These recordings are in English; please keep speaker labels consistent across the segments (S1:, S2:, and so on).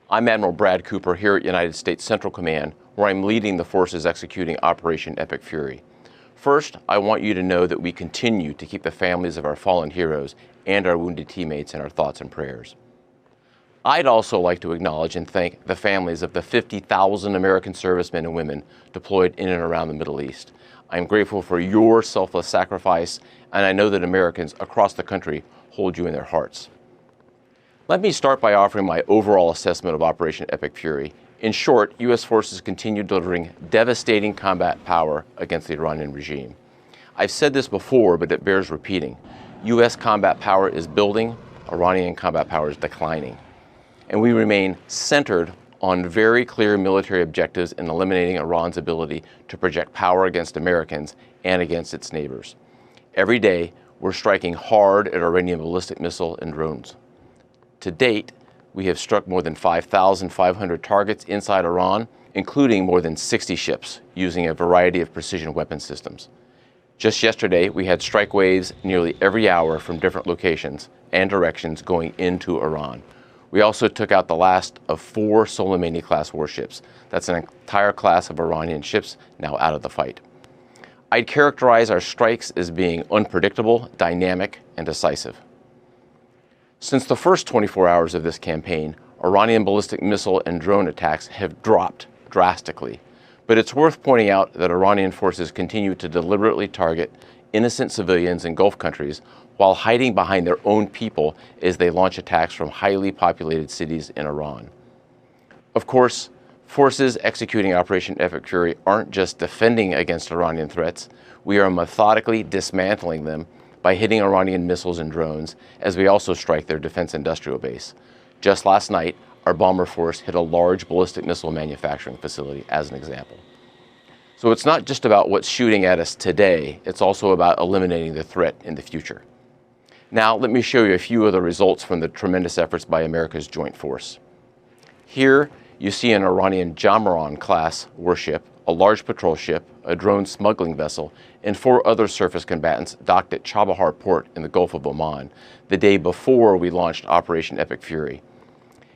S1: I'm Admiral Brad Cooper here at United States Central Command, where I'm leading the forces executing Operation Epic Fury. First, I want you to know that we continue to keep the families of our fallen heroes and our wounded teammates in our thoughts and prayers. I'd also like to acknowledge and thank the families of the 50,000 American servicemen and women deployed in and around the Middle East. I'm grateful for your selfless sacrifice, and I know that Americans across the country hold you in their hearts. Let me start by offering my overall assessment of Operation Epic Fury. In short, U.S. forces continue delivering devastating combat power against the Iranian regime. I've said this before, but it bears repeating. U.S. combat power is building, Iranian combat power is declining. And we remain centered on very clear military objectives in eliminating Iran's ability to project power against Americans and against its neighbors. Every day, we're striking hard at Iranian ballistic missile and drones. To date, we have struck more than 5,500 targets inside Iran, including more than 60 ships, using a variety of precision weapon systems. Just yesterday, we had strike waves nearly every hour from different locations and directions going into Iran. We also took out the last of 4 Soleimani-class warships. That's an entire class of Iranian ships now out of the fight. I'd characterize our strikes as being unpredictable, dynamic, and decisive. Since the first 24 hours of this campaign, Iranian ballistic missile and drone attacks have dropped drastically. But it's worth pointing out that Iranian forces continue to deliberately target innocent civilians in Gulf countries while hiding behind their own people as they launch attacks from highly populated cities in Iran. Of course, forces executing Operation Epic Fury aren't just defending against Iranian threats. We are methodically dismantling them by hitting Iranian missiles and drones, as we also strike their defense industrial base. Just last night, our bomber force hit a large ballistic missile manufacturing facility, as an example. So it's not just about what's shooting at us today, it's also about eliminating the threat in the future. Now, let me show you a few of the results from the tremendous efforts by America's joint force. Here, you see an Iranian Chabahar-class warship, a large patrol ship, a drone smuggling vessel, and 4 other surface combatants docked at Chabahar Port in the Gulf of Oman the day before we launched Operation Epic Fury.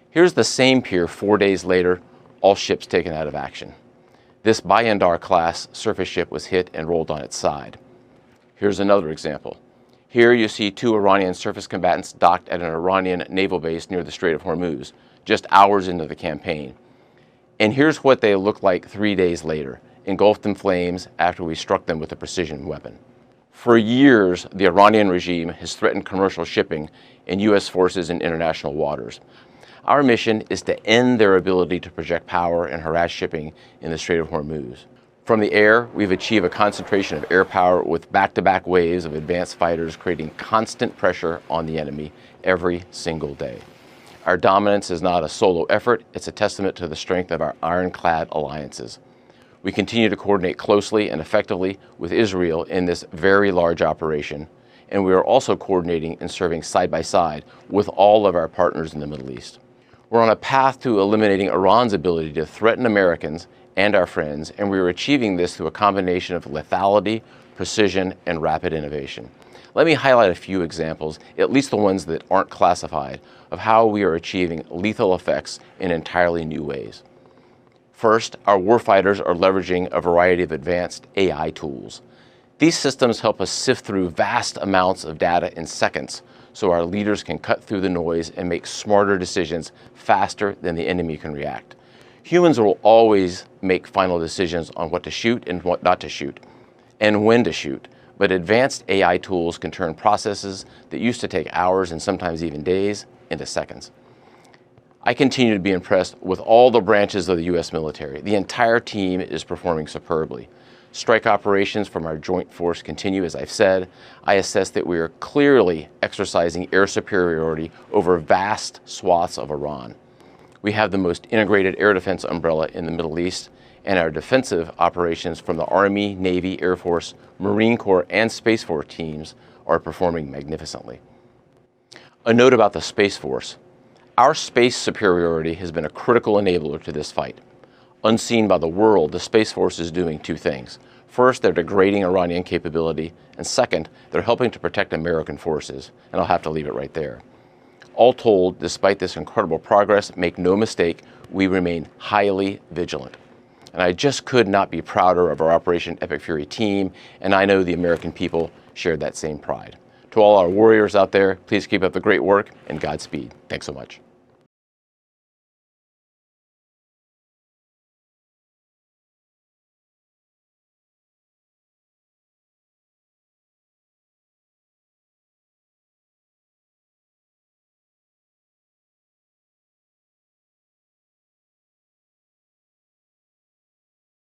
S1: Here's the same pier 4 days later, all ships taken out of action. This Bayandar-class surface ship was hit and rolled on its side. Here's another example. Here you see 2 Iranian surface combatants docked at an Iranian naval base near the Strait of Hormuz, just hours into the campaign. And here's what they looked like 3 days later, engulfed in flames after we struck them with a precision weapon. For years, the Iranian regime has threatened commercial shipping and U.S. forces in international waters. Our mission is to end their ability to project power and harass shipping in the Strait of Hormuz. From the air, we've achieved a concentration of air power with back-to-back waves of advanced fighters creating constant pressure on the enemy every single day. Our dominance is not a solo effort, it's a testament to the strength of our ironclad alliances. We continue to coordinate closely and effectively with Israel in this very large operation, and we are also coordinating and serving side by side with all of our partners in the Middle East. We're on a path to eliminating Iran's ability to threaten Americans and our friends, and we are achieving this through a combination of lethality, precision, and rapid innovation. Let me highlight a few examples, at least the ones that aren't classified, of how we are achieving lethal effects in entirely new ways. First, our warfighters are leveraging a variety of advanced AI tools. These systems help us sift through vast amounts of data in seconds, so our leaders can cut through the noise and make smarter decisions faster than the enemy can react. Humans will always make final decisions on what to shoot and what not to shoot, and when to shoot. But advanced AI tools can turn processes that used to take hours and sometimes even days into seconds. I continue to be impressed with all the branches of the U.S. military. The entire team is performing superbly. Strike operations from our joint force continue, as I've said. I assess that we are clearly exercising air superiority over vast swaths of Iran. We have the most integrated air defense umbrella in the Middle East, and our defensive operations from the Army, Navy, Air Force, Marine Corps, and Space Force teams are performing magnificently. A note about the Space Force. Our space superiority has been a critical enabler to this fight. Unseen by the world, the Space Force is doing 2 things. First, they're degrading Iranian capability, and second, they're helping to protect American forces, and I'll have to leave it right there. All told, despite this incredible progress, make no mistake, we remain highly vigilant. And I just could not be prouder of our Operation Epic Fury team, and I know the American people share that same pride. To all our warriors out there, please keep up the great work and Godspeed. Thanks so much.